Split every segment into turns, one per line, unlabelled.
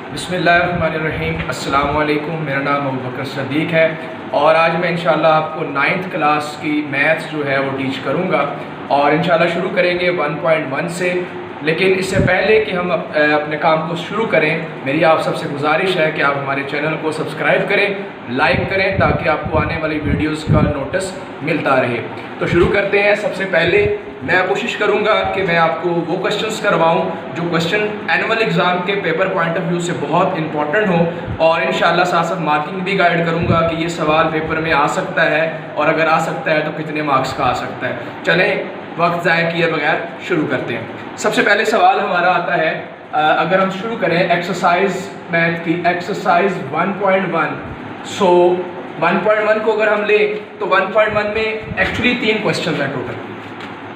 बिस्मिल्लाहिर्रहमानिर्रहीम। अस्सलाम वालेकुम। मेरा नाम अबू बकर सदीक है और आज मैं इंशाल्लाह आपको 9th क्लास की मैथ्स जो है वो टीच करूँगा और इंशाल्लाह शुरू करेंगे 1.1 से। लेकिन इससे पहले कि हम अपने काम को शुरू करें, मेरी आप सबसे गुजारिश है कि आप हमारे चैनल को सब्सक्राइब करें, लाइक करें, ताकि आपको आने वाली वीडियोस का नोटिस मिलता रहे। तो शुरू करते हैं। सबसे पहले मैं कोशिश करूंगा कि मैं आपको वो क्वेश्चंस करवाऊं जो क्वेश्चन एनुअल एग्ज़ाम के पेपर पॉइंट ऑफ व्यू से बहुत इंपॉर्टेंट हो, और इंशाल्लाह साथ साथ मार्किंग भी गाइड करूंगा कि ये सवाल पेपर में आ सकता है और अगर आ सकता है तो कितने मार्क्स का आ सकता है। चलें, वक्त ज़ाया किए बगैर शुरू करते हैं। सबसे पहले सवाल हमारा आता है, अगर हम शुरू करें एक्सरसाइज मैथ की, एक्सरसाइज 1.1। सो 1.1 को अगर हम लें तो 1.1 में एक्चुअली 3 क्वेश्चन हैं टोटल।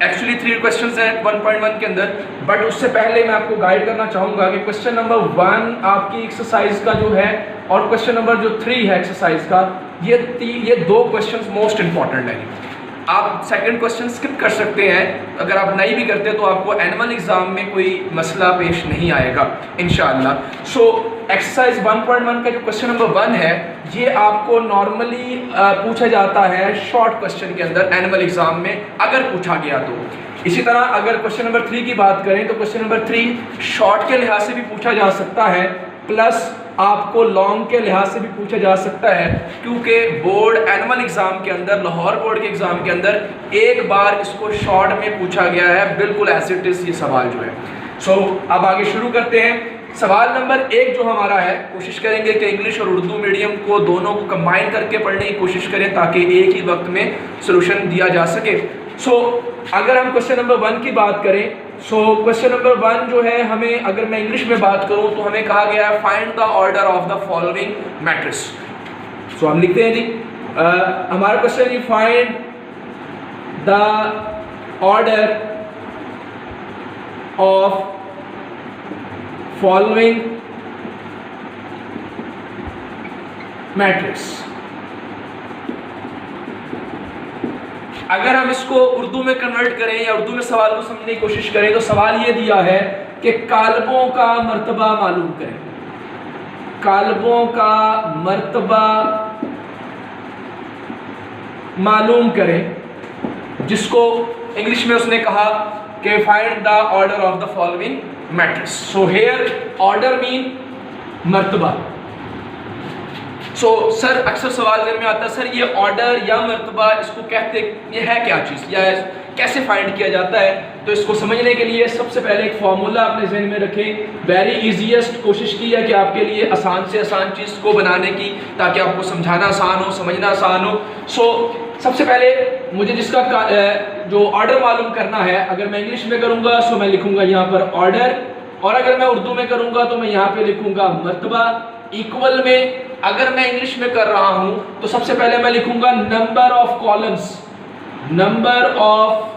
एक्चुअली 3 क्वेश्चन हैं 1.1 के अंदर, बट उससे पहले मैं आपको गाइड करना चाहूँगा कि क्वेश्चन नंबर 1 आपकी एक्सरसाइज का जो है और क्वेश्चन नंबर जो 3 है एक्सरसाइज का, ये 2 क्वेश्चन मोस्ट इंपॉर्टेंट हैं। आप सेकंड क्वेश्चन स्किप कर सकते हैं, अगर आप नहीं भी करते तो आपको एनुअल एग्जाम में कोई मसला पेश नहीं आएगा इंशाअल्लाह। सो एक्सरसाइज 1.1 का जो क्वेश्चन नंबर 1 है, ये आपको नॉर्मली पूछा जाता है शॉर्ट क्वेश्चन के अंदर एनुअल एग्जाम में अगर पूछा गया तो। इसी तरह अगर क्वेश्चन नंबर 3 की बात करें तो क्वेश्चन नंबर 3 शॉर्ट के लिहाज से भी पूछा जा सकता है, प्लस आपको लॉन्ग के लिहाज से भी पूछा जा सकता है, क्योंकि बोर्ड एनुअल एग्जाम के अंदर, लाहौर बोर्ड के एग्जाम के अंदर एक बार इसको शॉर्ट में पूछा गया है, बिल्कुल एज इट इज ये सवाल जो है। सो अब आगे शुरू करते हैं। सवाल नंबर 1 जो हमारा है, कोशिश करेंगे कि इंग्लिश और उर्दू मीडियम को दोनों को कंबाइन करके पढ़ने की कोशिश करें ताकि एक ही वक्त में सोल्यूशन दिया जा सके। सो अगर हम क्वेश्चन नंबर 1 की बात करें, सो क्वेश्चन नंबर 1 जो है, हमें अगर मैं इंग्लिश में बात करूं तो हमें कहा गया है find the order of the following matrix. So हम लिखते हैं जी, हमारा क्वेश्चन है find the order of following matrix. अगर हम इसको उर्दू में कन्वर्ट करें या उर्दू में सवाल को समझने की कोशिश करें तो सवाल ये दिया है कि कालबों का मर्तबा मालूम करें। कालबों का मर्तबा मालूम करें, जिसको इंग्लिश में उसने कहा कि find the order of the following matrix. So here order mean मर्तबा। सो सर अक्सर सवाल घर में आता है, सर ये ऑर्डर या मर्तबा इसको कहते, ये है क्या चीज़ या कैसे फाइंड किया जाता है? तो इसको समझने के लिए सबसे पहले एक फार्मूला अपने जहन में रखें। वेरी इजीएस्ट कोशिश की है कि आपके लिए आसान से आसान चीज़ को बनाने की, ताकि आपको समझाना आसान हो, समझना आसान हो। सो सबसे पहले मुझे जिसका जो ऑर्डर मालूम करना है, अगर मैं इंग्लिश में करूँगा सो मैं लिखूँगा यहाँ पर ऑर्डर, और अगर मैं उर्दू में करूँगा तो मैं यहाँ पर लिखूँगा मर्तबा। इक्वल में अगर मैं इंग्लिश में कर रहा हूं तो सबसे पहले मैं लिखूंगा number of columns, number of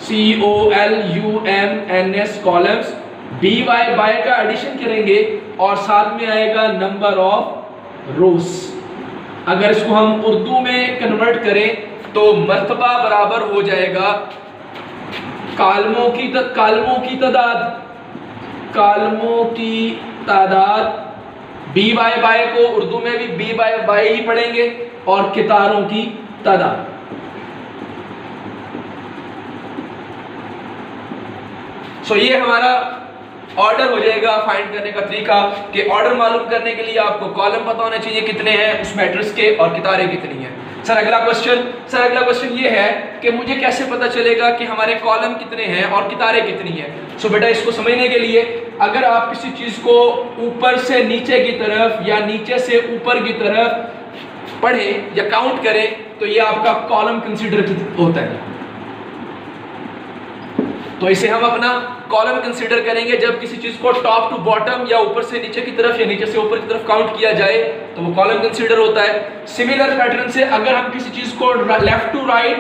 COLUMNS columns, BY by का एडिशन करेंगे और साथ में आएगा नंबर ऑफ रोज। अगर इसको हम उर्दू में कन्वर्ट करें तो मर्तबा बराबर हो जाएगा कालमों की तादाद। BY बाय को उर्दू में भी BY बाय ही पढ़ेंगे, और कितारों की तादाद। सो ये हमारा ऑर्डर हो जाएगा फाइंड करने का तरीका, कि ऑर्डर मालूम करने के लिए आपको कॉलम पता होने चाहिए कितने हैं उस मैट्रिक्स के और कितारें कितनी हैं। सर अगला क्वेश्चन ये है कि मुझे कैसे पता चलेगा कि हमारे कॉलम कितने हैं और कितारें कितनी हैं? सो बेटा इसको समझने के लिए अगर आप किसी चीज़ को ऊपर से नीचे की तरफ या नीचे से ऊपर की तरफ पढ़ें या काउंट करें तो ये आपका कॉलम कंसीडर होता है। तो इसे हम अपना कॉलम कंसीडर करेंगे जब किसी चीज़ को टॉप टू बॉटम या ऊपर से नीचे की तरफ या नीचे से ऊपर की तरफ काउंट किया जाए तो वो कॉलम कंसीडर होता है। सिमिलर पैटर्न से अगर हम किसी चीज़ को लेफ्ट टू राइट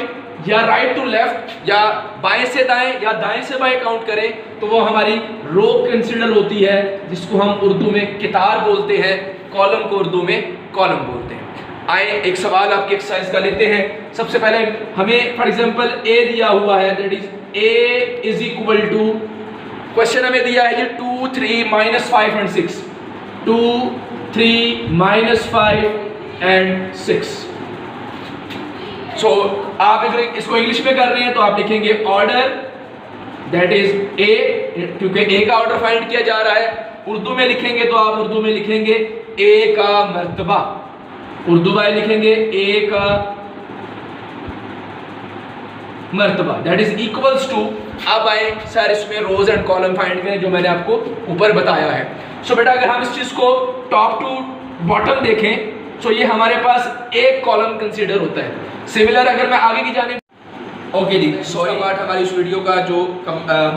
या राइट टू लेफ्ट या बाएं से दाएं या दाएं से बाएं काउंट करें तो वो हमारी रो कंसीडर होती है, जिसको हम उर्दू में कितार बोलते हैं, कॉलम को उर्दू में कॉलम बोलते हैं। आए एक सवाल आपकी एक्सरसाइज का लेते हैं। सबसे पहले हमें फॉर एग्जांपल ए दिया हुआ है, that is A is equal to, question हमें दिया है जी 2, 3, -5 और 6। 2, 3, -5 एंड 6। सो आप अगर इसको इंग्लिश में कर रहे हैं तो आप लिखेंगे ऑर्डर, दैट इज ए, क्योंकि ए का ऑर्डर फाइंड किया जा रहा है। उर्दू में लिखेंगे तो आप उर्दू में लिखेंगे ए का मर्तबा, उर्दू में लिखेंगे ए का मर्तबा, दैट इज इक्वल्स टू। अब आए सर इसमें रोज एंड कॉलम फाइंड करें जो मैंने आपको ऊपर बताया है। सो बेटा अगर हम इस चीज को टॉप टू बॉटम देखें तो ये हमारे पास एक कॉलम कंसीडर होता है। सिमिलर अगर मैं आगे की जाने ओके जी, सॉरी पार्ट हमारी इस वीडियो का जो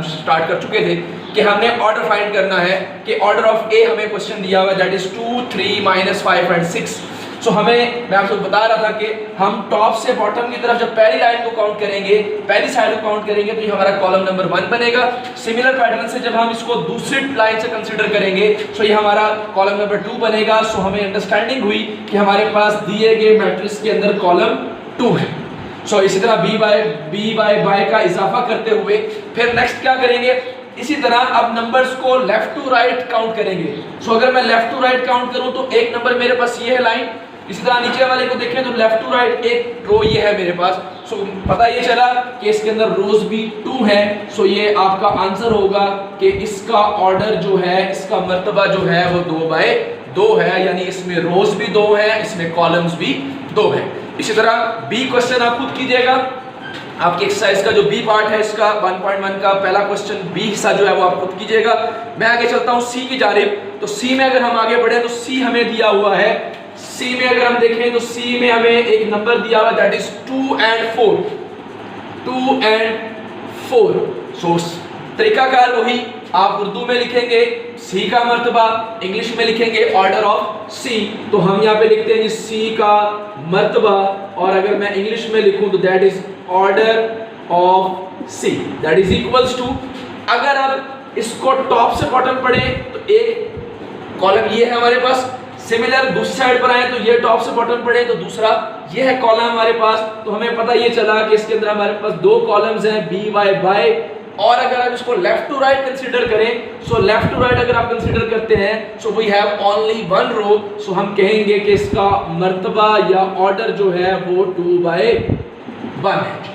स्टार्ट कर चुके थे कि हमने ऑर्डर फाइंड करना है कि ऑर्डर ऑफ ए हमें क्वेश्चन दिया हुआ है, दैट इज 2, 3, -5 एंड 6। सो हमें मैं आपको बता रहा था कि हम टॉप से बॉटम की तरफ जब पहली लाइन को काउंट करेंगे, पहली साइड को काउंट करेंगे तो ये हमारा कॉलम नंबर 1 बनेगा। सिमिलर पैटर्न से जब हम इसको दूसरी लाइन से कंसीडर करेंगे सो ये हमारा कॉलम नंबर 2 बनेगा। सो हमें अंडरस्टैंडिंग हुई कि हमारे पास दिए गए मैट्रिक्स के अंदर कॉलम 2 है। सो इसी तरह बी बाय का इजाफा करते हुए फिर नेक्स्ट क्या करेंगे, इसी तरह अब नंबर्स को लेफ्ट टू राइट काउंट करेंगे। सो अगर मैं लेफ्ट टू राइट काउंट करूं तो एक नंबर मेरे पास ये है लाइन, इसी तरह नीचे वाले को देखें तो लेफ्ट टू राइट एक रो ये है मेरे पास। सो पता ये चला कि इसके अंदर रोज भी 2 है। सो ये आपका आंसर होगा कि इसका ऑर्डर जो है, इसका मर्तबा जो है वो 2 बाय 2 है, यानी इसमें रोज भी 2 है, इसमें कॉलम्स भी 2 है। इसी तरह बी क्वेश्चन आप खुद कीजिएगा, आपकी एक्सरसाइज का जो बी पार्ट है इसका 1.1 का पहला क्वेश्चन बी हिस्सा जो है वो आप खुद कीजिएगा। मैं आगे चलता हूँ सी की जानिब। तो सी में अगर हम आगे बढ़े तो सी हमें दिया हुआ है, सी में अगर हम देखें तो सी में हमें एक नंबर दिया हुआ है दैट इज 2 and 4, 2 and 4। सो तरीकाकार वही, आप उर्दू में लिखेंगे सी का मर्तबा, इंग्लिश में लिखेंगे ऑर्डर ऑफ सी। तो हम यहाँ पे लिखते हैं जी सी का मर्तबा, और अगर मैं इंग्लिश में लिखूं तो that is order of C, that is equals to. अगर अब इसको टॉप से बॉटम पढ़े तो एक कॉलम ये है हमारे पास, सिमिलर दूसरी साइड पर आए तो ये टॉप से बॉटम पढ़े तो दूसरा ये है कॉलम हमारे पास। तो हमें पता ये चला कि इसके अंदर हमारे पास 2 कॉलम्स हैं बी बाय। और अगर आप इसको लेफ्ट टू राइट कंसीडर करें, सो लेफ्ट टू राइट अगर आप कंसीडर करते हैं सो वी हैव ओनली 1 रो। सो हम कहेंगे कि इसका मर्तबा या ऑर्डर जो है वो 2 बाय 1 है।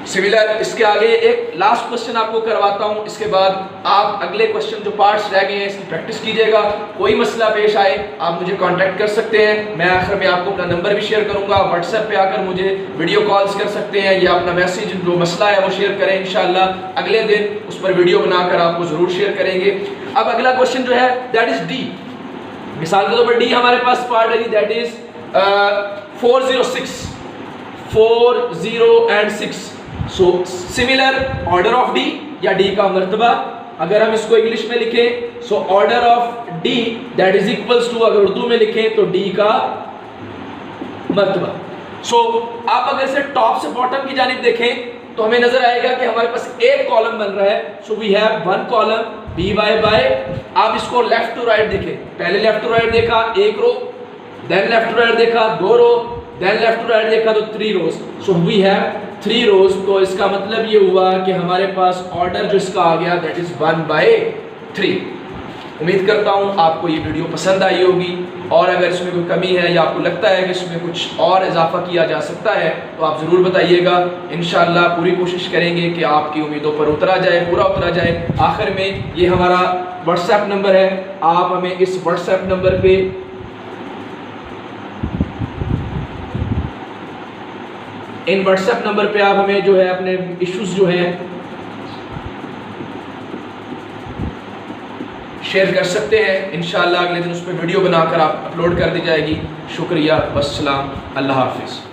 सिमिलर इसके आगे एक लास्ट क्वेश्चन आपको करवाता हूं, इसके बाद आप अगले क्वेश्चन जो पार्ट्स रह गए हैं इसकी प्रैक्टिस कीजिएगा। कोई मसला पेश आए आप मुझे कांटेक्ट कर सकते हैं, मैं आखिर में आपको अपना नंबर भी शेयर करूंगा, व्हाट्सएप पे आकर मुझे वीडियो कॉल्स कर सकते हैं या अपना मैसेज जो मसला है वो शेयर करें। इंशाल्लाह अगले दिन उस पर वीडियो बनाकर आपको ज़रूर शेयर करेंगे। अब अगला क्वेश्चन जो है दैट इज डी। मिसाल के तौर पर डी हमारे पास पार्ट है that is 406, 40 and 6। So similar order of D या डी का मर्तबा, अगर हम इसको इंग्लिश में लिखें so order of D that is equals to, अगर उर्दू में लिखें तो डी का मर्तबा। सो आप अगर से टॉप से बॉटम की जानिब देखें तो हमें नजर आएगा कि हमारे पास एक कॉलम बन रहा है। So we have 1 column B by. आप इसको लेफ्ट टू राइट देखें, पहले लेफ्ट टू राइट देखा 1 रो, देन लेफ्ट टू राइट देखा 2 रो, देन लेफ्ट टू राइट देखा तो 3 रोज। सो वी हैव 3 रोज। तो इसका मतलब ये हुआ कि हमारे पास ऑर्डर जो इसका आ गया दैट इज 1 बाय 3। उम्मीद करता हूँ आपको ये वीडियो पसंद आई होगी, और अगर इसमें कोई कमी है या आपको लगता है कि इसमें कुछ और इजाफा किया जा सकता है तो आप ज़रूर बताइएगा। इंशाल्लाह पूरी कोशिश करेंगे कि आपकी उम्मीदों पर उतरा जाए, पूरा उतरा जाए। आखिर में ये हमारा व्हाट्सएप नंबर है, आप हमें इस व्हाट्सएप नंबर पे इन व्हाट्सएप नंबर पे आप हमें जो है अपने इश्यूज जो हैं शेयर कर सकते हैं। इंशाल्लाह अगले दिन उस पर वीडियो बनाकर आप अपलोड कर दी जाएगी। शुक्रिया, वस्सलाम, अल्लाह हाफिज़।